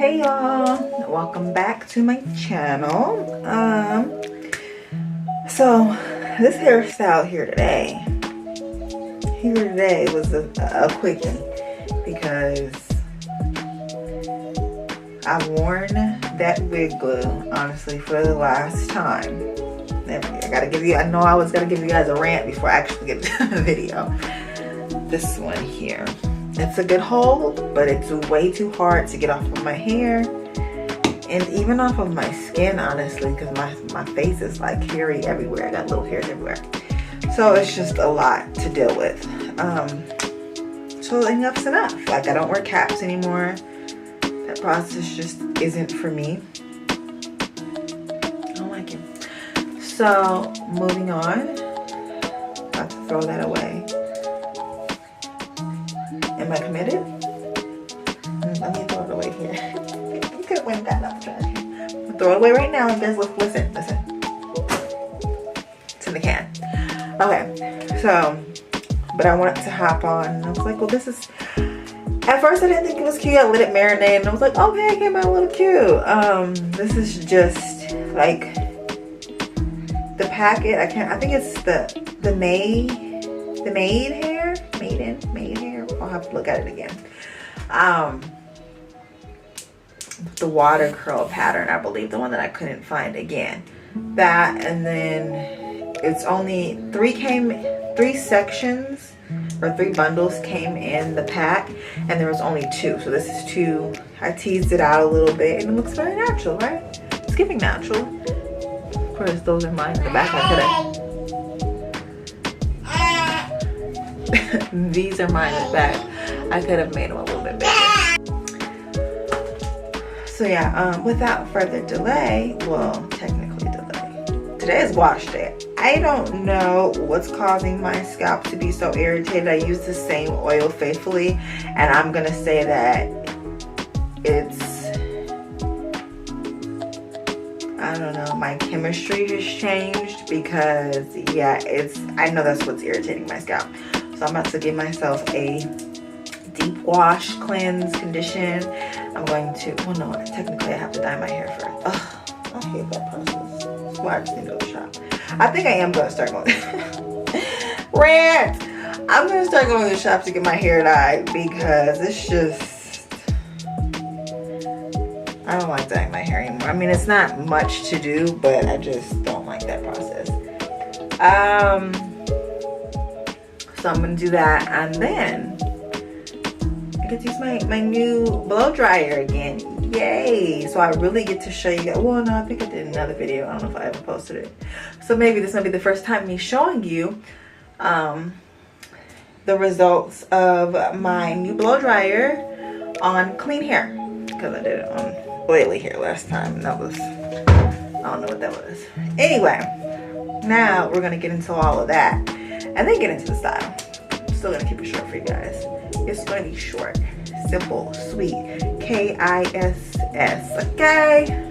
Hey y'all, welcome back to my channel. So this hairstyle here today was a quickie because I've worn that wig glue honestly for the last time. I know I was gonna give you guys a rant before I actually get to the video. This one here, it's a good hold, but it's way too hard to get off of my hair and even off of my skin, honestly, because my face is like hairy everywhere. I got little hairs everywhere, so it's just a lot to deal with. So enough's enough. Like, I don't wear caps anymore. That process just isn't for me. I don't like it. So moving on, about to throw that away. Am I committed? Let me throw it away here. You could have went and gotten up trash. Throw it away right now. Guys, listen. It's in the can. Okay, so, but I wanted to hop on. And I was like, well, this is. At first, I didn't think it was cute. I let it marinate, and I was like, okay, it came out a little cute. This is just like the packet. I think it's the maid hair. I'll have to look at it again. The water curl pattern, I believe, the one that I couldn't find again. That, and then it's only three sections or 3 bundles came in the pack, and there was only 2. So this is 2. I teased it out a little bit, and it looks very natural, right? It's giving natural. Of course, those are mine in the back. I could have. These are mine in the back. I could have made them a little bit bigger. So yeah, without further delay, well, technically delay. Today is wash day. I don't know what's causing my scalp to be so irritated. I use the same oil faithfully, and I'm gonna say that it's, I don't know, my chemistry has changed because yeah, I know that's what's irritating my scalp. So I'm about to give myself a deep wash, cleanse, condition. I'm going to, well no, technically I have to dye my hair first. Ugh, I hate that process. That's why I just need to go to the shop. I think I am going to start going. Rant! I'm going to start going to the shop to get my hair dyed because it's just, I don't like dyeing my hair anymore. I mean, it's not much to do, but I just don't like that process. So I'm going to do that, and then I get to use my new blow dryer again. Yay! So I really get to show you guys. Well, no, I think I did another video. I don't know if I ever posted it. So maybe this might be the first time me showing you the results of my new blow dryer on clean hair, because I did it on oily hair last time, and that was, I don't know what that was. Anyway, now we're gonna get into all of that and then get into the style. I'm still gonna keep it short for you guys. It's going to be short, simple, sweet, KISS, okay?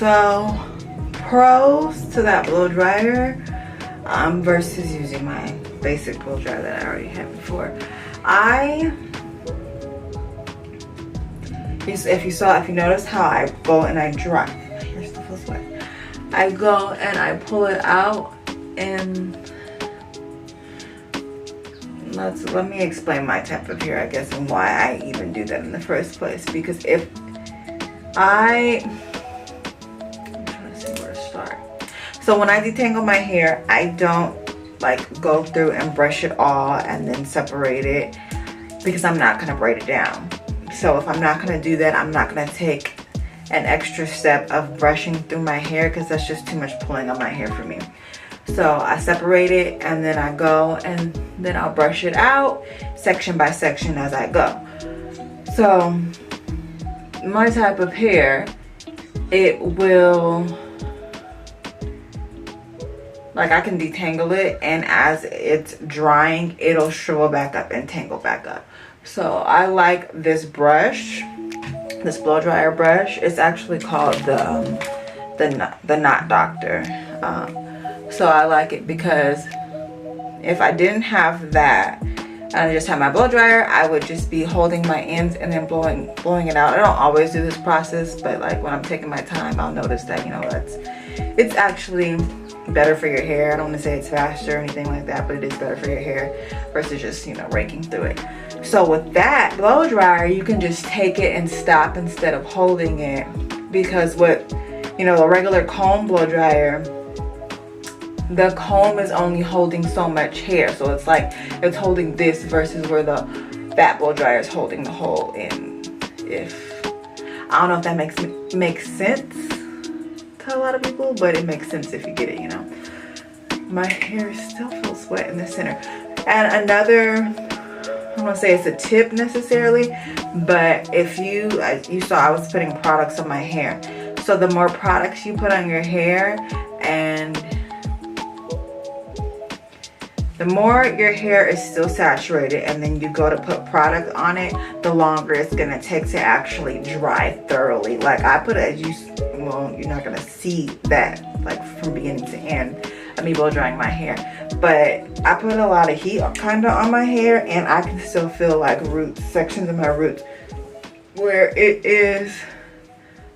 So pros to that blow dryer versus using my basic blow dryer that I already had before. If you notice how I go and I dry, here's the full sweat. I go and I pull it out, and let me explain my type of hair, I guess, and why I even do that in the first place. Because if I'm trying to see where to start. So when I detangle my hair, I don't like go through and brush it all and then separate it, because I'm not gonna braid it down. So if I'm not gonna do that, I'm not gonna take an extra step of brushing through my hair, because that's just too much pulling on my hair for me. So I separate it, and then I go and then I'll brush it out section by section as I go. So my type of hair, it will, like, I can detangle it, and as it's drying, it'll shrivel back up and tangle back up. So I like this brush, this blow dryer brush. It's actually called the Knot Doctor. So I like it because if I didn't have that and I just had my blow dryer, I would just be holding my ends and then blowing it out. I don't always do this process, but like when I'm taking my time, I'll notice that, you know, it's actually better for your hair. I don't want to say it's faster or anything like that, but it is better for your hair versus just, you know, raking through it. So with that blow dryer, you can just take it and stop instead of holding it, because with, you know, a regular comb blow dryer, the comb is only holding so much hair. So it's like it's holding this versus where that blow dryer is holding the whole. And I don't know if that makes sense to a lot of people, but it makes sense if you get it, you know. My hair is still full of sweat in the center. And another, I don't want to say it's a tip necessarily, but if you saw I was putting products on my hair. So the more products you put on your hair, and the more your hair is still saturated, and then you go to put product on it, the longer it's gonna take to actually dry thoroughly. Like I put it, well, you're not gonna see that like from beginning to end of me blow drying my hair, but I put a lot of heat kind of on my hair, and I can still feel like sections of my roots where it is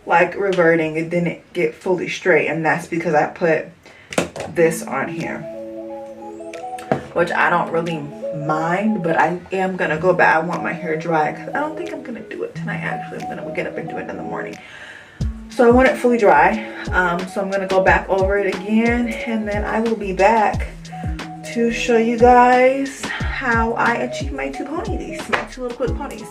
like reverting. It didn't get fully straight, and that's because I put this on here, which I don't really mind, but I am gonna go back. I want my hair dry because I don't think I'm gonna do it tonight. Actually, I'm gonna get up and do it in the morning. So I want it fully dry. So I'm gonna go back over it again, and then I will be back to show you guys how I achieve my two little quick ponies.